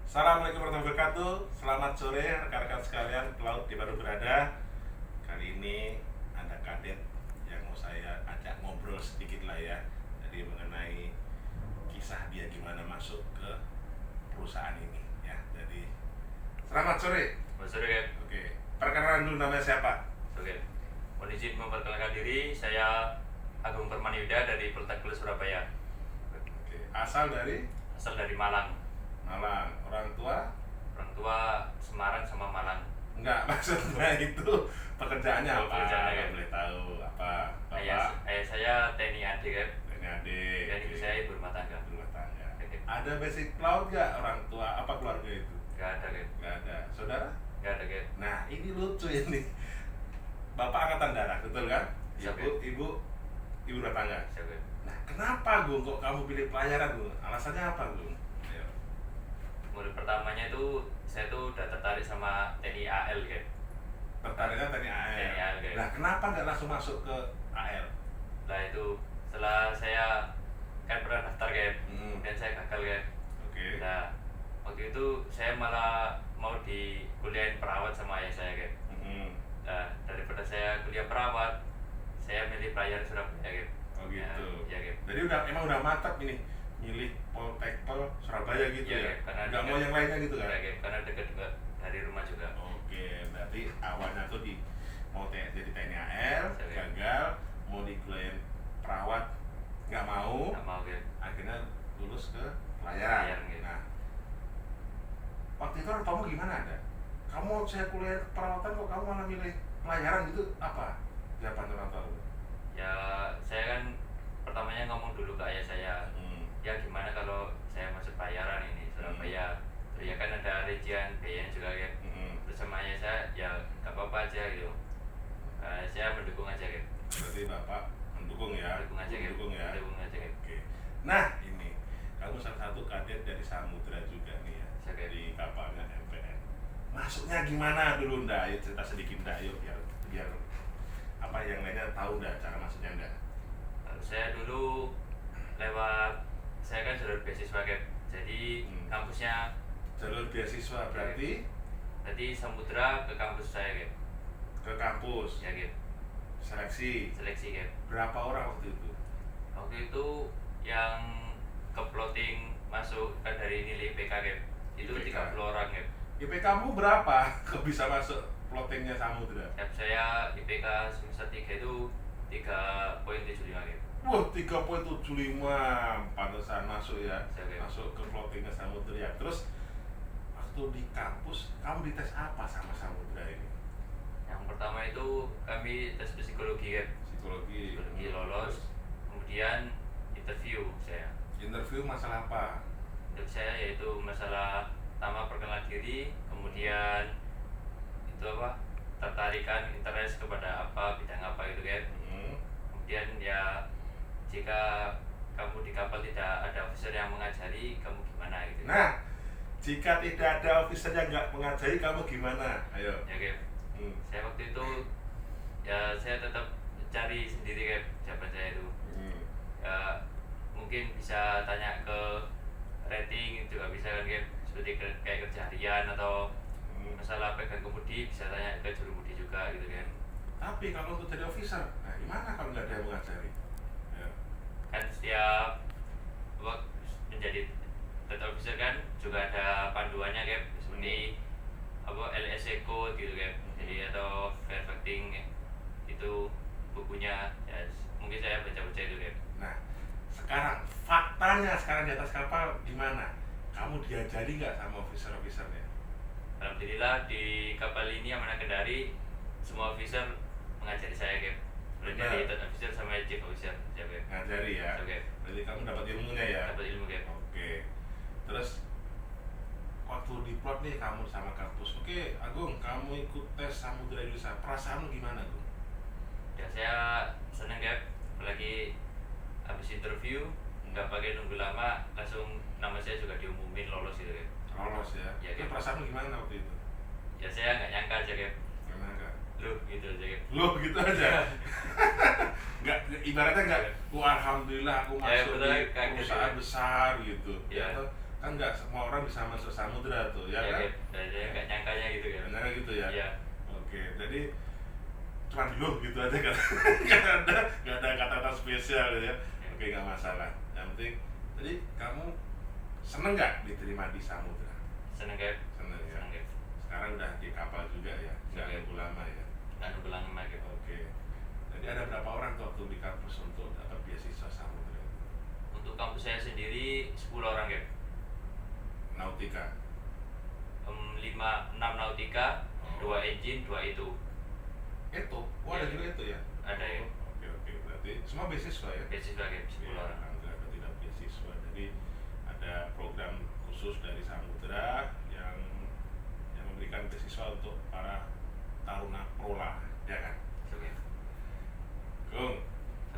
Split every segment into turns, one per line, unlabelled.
Assalamualaikum warahmatullahi wabarakatuh. Selamat sore rekan-rekan sekalian pelaut di baru berada. Kali ini ada kadet yang mau saya ajak ngobrol sedikit lah ya. Jadi mengenai kisah dia gimana masuk ke perusahaan ini ya. Jadi selamat sore.
Selamat sore, Kep.
Oke. Perkenalan dulu, namanya siapa?
Oke. Mohon izin memperkenalkan diri, saya Agung Permaniyuda dari Polteknik Surabaya.
Oke. Asal dari
Asal dari Malang.
Malang. Orang tua?
Orang tua Semarang sama Malang.
Enggak, maksudnya itu pekerjaannya apa?
Pekerjaannya,
Kalau
Kep.
boleh tahu apa?
Ayah
Bapak?
saya TNI AD, Kep.
Ini adik.
Dan ibu saya ibu rumah tangga.
Rumah tangga.
Oke.
Ada basic pelaut gak orang tua? Apa keluarga itu?
Gak ada, Kep.
Gak ada. Saudara?
Gak ada, Kep.
Nah, ini lucu ini. Bapak angkatan darat, betul kan?
Siap,
Ibu rumah tangga.
Siap, Kep.
Nah, kenapa Gung kok kamu pilih pelayaran Gung? Alasannya apa Gung? Ayo.
Mulai pertamanya itu saya tuh udah tertarik sama TNI AL, Kep.
Tertariknya TNI AL.
TNI AL, Kep.
Nah, kenapa nggak langsung masuk ke AL?
Nah itu setelah saya kan pernah daftar, Kep. Dan saya gagal, Kep.
Oke.
Nah, waktu itu saya malah mau di kuliahin perawat sama ayah saya, Kep. Nah, daripada saya kuliah perawat, saya milih pelayaran Surabaya, Kep.
Oh gitu.
Ya, Kep.
Jadi emang udah mantap ini milih Poltekpol Surabaya gitu ya?
Kep. Karena
Nggak mau yang lainnya gitu kan?
Ya, Kep. Karena dekat juga dari rumah juga.
Oke, berarti awalnya tuh mau jadi TNI AL,
Oke.
gagal, mau dikuliahin perawat, nggak mau,
Nggak mau, Kep.
akhirnya lulus ke pelayaran.
Pelayaran, gitu.
Nah, waktu itu orang kamu gimana ada? Kamu saya kuliah perawatan kok kamu malah milih pelayaran gitu apa? Jawaban orang tua lu?
Ya, saya kan pertamanya ngomong dulu ke ayah saya, ya gimana kalau saya masuk pelayaran ini Surabaya. Terus ya kan ada rincian biayanya juga, Kep. Terus sama ayah saya, ya nggak apa-apa aja gitu. Saya mendukung aja, Kep.
Berarti bapak mendukung ya?
Mendukung aja, Kep.
Mendukung ya?
Mendukung aja, Kep.
Oke. Nah ini kamu salah satu kadet dari Samudra juga nih ya,
Oke.
di kapalnya MPN. Masuknya gimana dulu ndak? Ayo cerita sedikit ndak, yuk biar apa yang lainnya tahu ndak cara masuknya ndak?
Saya dulu saya kan jalur beasiswa, Kep. Jadi kampusnya
Jalur beasiswa berarti
jadi Samudra ke kampus saya, Kep.
ke kampus
Ya, Kep.
seleksi.
Seleksi, Kep.
Berapa orang waktu itu?
Waktu itu yang ke plotting masuk kan dari nilai IPK, Kep. Itu
IPK.
30 orang, Kep.
IP kamu berapa? Kok bisa masuk plottingnya Samudra?
Kep, saya IPK semester 3 itu 3,75, Kep.
Wah, 3,75, pantesan masuk ya.
Oke.
Masuk ke plottingnya Samudra ya. Terus waktu di kampus kamu dites apa sama Samudra ini?
Yang pertama itu kami tes psikologi, Kep.
Psikologi.
Psikologi lolos. Kemudian interview saya.
Interview masalah apa?
Untuk saya yaitu masalah pertama perkenalan diri, kemudian itu apa, tertarikan interest kepada apa, bidang apa gitu, kan. Kemudian ya jika kamu di kapal tidak ada officer yang mengajari, kamu gimana gitu.
Nah, jika tidak ada officer yang nggak mengajari kamu gimana? Ayo.
Ya, Kep. Saya waktu itu ya saya tetap cari sendiri, Kep, jawaban saya itu. Ya mungkin bisa tanya ke rating juga bisa kan, Kep. Seperti kayak kerja harian atau masalah pegang kemudi bisa tanya ke juru mudi juga gitu, kan.
Tapi kalau untuk jadi officer, nah gimana kalau nggak ada yang mengajari? Ayo.
Kan setiap menjadi data officer kan juga ada panduannya, Kep. Seperti apa LSE code gitu, Kep. Jadi atau verifying itu bukunya ya, mungkin saya baca-baca itu, Kep.
Nah, sekarang faktanya sekarang di atas kapal gimana? Kamu diajari nggak sama officer-officernya?
Alhamdulillah di kapal ini Amanah Kendari semua officer mengajari saya, Kep. Mulai dari third officer sama chief officer, ya, Kep.
Ngajari ya?
Oke.
Berarti kamu dapat ilmunya ya?
Dapat ilmu, Kep.
Oke. Terus waktu di plot nih kamu sama kampus, oke Agung, kamu ikut tes Samudra Indonesia, perasaanmu gimana Agung?
Ya saya seneng, Kep. Apalagi habis interview nggak pakai nunggu lama, langsung nama saya juga diumumin lolos gitu, Kep.
Lolos ya?
Ya,
Itu
Kep.
perasaanmu gimana waktu itu?
Ya saya nggak nyangka aja, Kep.
Gimana kak?
Loh gitu aja, Kep.
Loh gitu aja? Nggak, ibaratnya nggak, alhamdulillah aku
Ya,
masuk
betul,
di
kaget,
perusahaan
ya.
besar gitu
Ya.
Atau kan nggak semua orang bisa masuk samudra tuh ya,
ya
kan?
Gap. Saya nggak nyangkanya gitu Gap.
Benar gitu ya.
Iya.
Oke, jadi cuma dulu gitu aja kan. Nggak ada kata-kata spesial gitu ya. Oke, nggak masalah. Yang penting, jadi kamu seneng nggak diterima di samudra?
Seneng Gap.
Seneng ya.
Seneng Gap.
Sekarang udah di kapal juga ya, nggak
Oke.
nunggu lama ya.
Nggak nunggu lama Gap.
Oke. Jadi ada berapa orang tuh waktu di kampus untuk dapat beasiswa samudra?
Untuk kampus saya sendiri 10 orang Gap.
Nautika.
6 nautika, 2 engine, 2 itu.
Itu, ada
Ya.
juga itu ya.
Ada ya.
Oke, berarti semua beasiswa ya.
Beasiswa Gap, 10
Ya,
orang.
alhamdulillah berarti dapat beasiswa. Jadi ada program khusus dari Samudra yang memberikan beasiswa untuk para taruna prola, ya kan?
Oke.
Gung,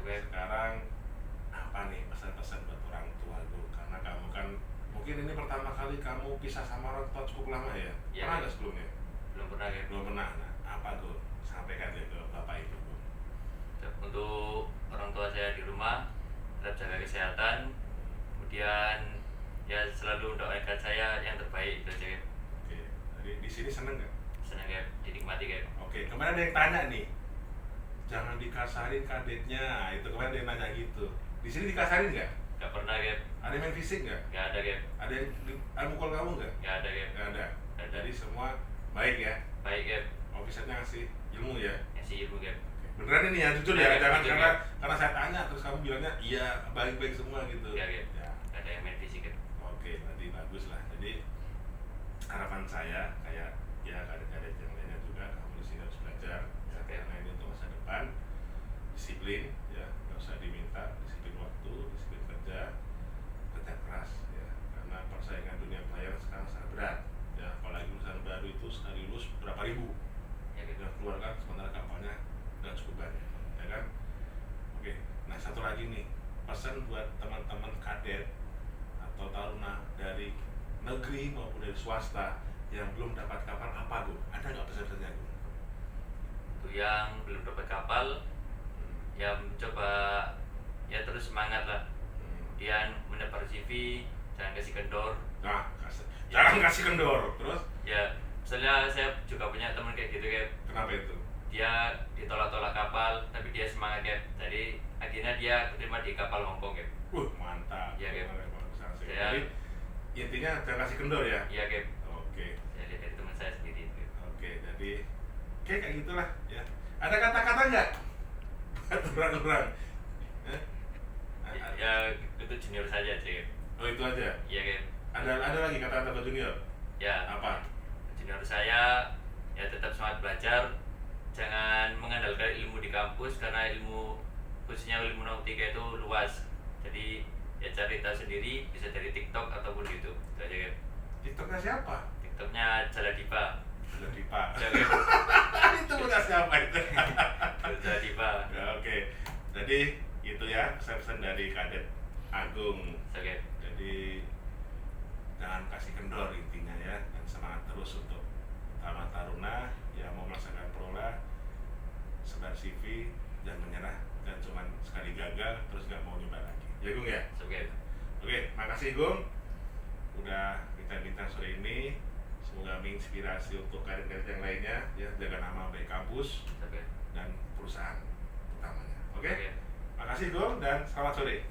Oke.
sekarang apa nih pesan-pesan buat orang tua Gung? Karena kamu kan mungkin ini pertama kali kamu pisah sama orang tua cukup lama ya?
Iya.
Pernah nggak sebelumnya?
Belum pernah Gap.
Belum pernah. Nah, apa Gung? Sampaikan deh ke bapak ibu Gung.
Untuk orang tua saya di rumah tetap jaga kesehatan, kemudian ya selalu doakan saya yang terbaik itu aja Gap.
Oke, jadi di sini seneng nggak?
Senang Gap, dinikmati Gap.
Oke, kemarin ada yang tanya nih, jangan dikasarin kadetnya. Itu kemarin ada yang nanya gitu. Di sini dikasarin nggak?
Gak pernah Gap.
Ada yang main fisik nggak?
Gak ada Gap.
Ada yang mukul kamu nggak?
Gak ada Gap.
Nggak ada.
Nggak ada.
Jadi semua baik ya.
Baik Gap.
Officernya ngasih ilmu ya.
Ngasih ilmu Gap.
Beneran ini ya, jujur
Iya,
ya. Jangan
jujur,
karena saya tanya terus kamu bilangnya iya baik-baik semua gitu.
Iya Gap.
Ya.
Gak ada yang main fisik Gap.
Oke, berarti bagus lah. Jadi harapan saya kayak ya kadet-kadet yang lainnya juga kamu di sini harus belajar ya,
Oke.
karena ini untuk masa depan. Disiplin ya, nggak usah diminta disiplin waktu, disiplin kerja keras ya, karena persaingan dunia pelayaran sekarang sangat berat ya, apalagi lulusan baru itu sekali lulus berapa ribu
Ya Gap.
yang keluar kan, sementara kapalnya nggak cukup banyak ya kan. Oke, nah satu lagi nih pesan buat teman-teman kadet atau taruna dari negeri maupun dari swasta yang belum dapat kapal, apa Bu? Ada nggak pesan-pesannya Bu?
Untuk yang belum dapat kapal, ya mencoba ya terus semangat lah. Kemudian menebar CV, jangan kasih kendor.
Nah, jangan kasih kendor. Terus
Ya, misalnya saya juga punya teman kayak gitu Gap.
kenapa itu?
Dia ditolak-tolak kapal, tapi dia semangat Gap. Jadi akhirnya dia keterima di kapal Hongkong Gap.
Mantap.
Iya, Gap.
Jadi intinya jangan kasih kendor ya.
Iya Gap.
Oke.
Saya lihat dari teman saya sendiri itu.
Oke, jadi kayak gitulah ya. Ada kata-kata nggak buat orang-orang?
Ya itu junior saja Gap.
Oh itu aja.
Iya Gap.
Ada lagi kata-kata ke junior?
Ya.
Apa?
Junior saya ya tetap semangat belajar. Jangan mengandalkan ilmu di kampus karena ilmu khususnya ilmu nautika itu luas. Jadi ya cari tahu sendiri, bisa dari TikTok ataupun YouTube. Itu aja Gap.
TikToknya siapa?
TikToknya Jaladipa.
Jadi Pak.
Oke.
Itu punya siapa itu?
Jaladipa.
Ya, oke. Jadi itu ya pesan-pesan dari Kadet Agung.
Oke.
Jadi jangan kasih kendor intinya ya, dan semangat terus untuk taruna yang mau melaksanakan prola, sebar CV, jangan menyerah, dan cuman sekali gagal terus nggak mau nyoba lagi. Ya Gung ya.
Oke.
Oke, makasih Gung udah bincang-bincang sore ini. Semoga menginspirasi untuk kadet-kadet yang lainnya ya, jaga nama baik kampus
Oke.
dan perusahaan utamanya. Oke?
Oke.
Makasih Gung dan selamat sore.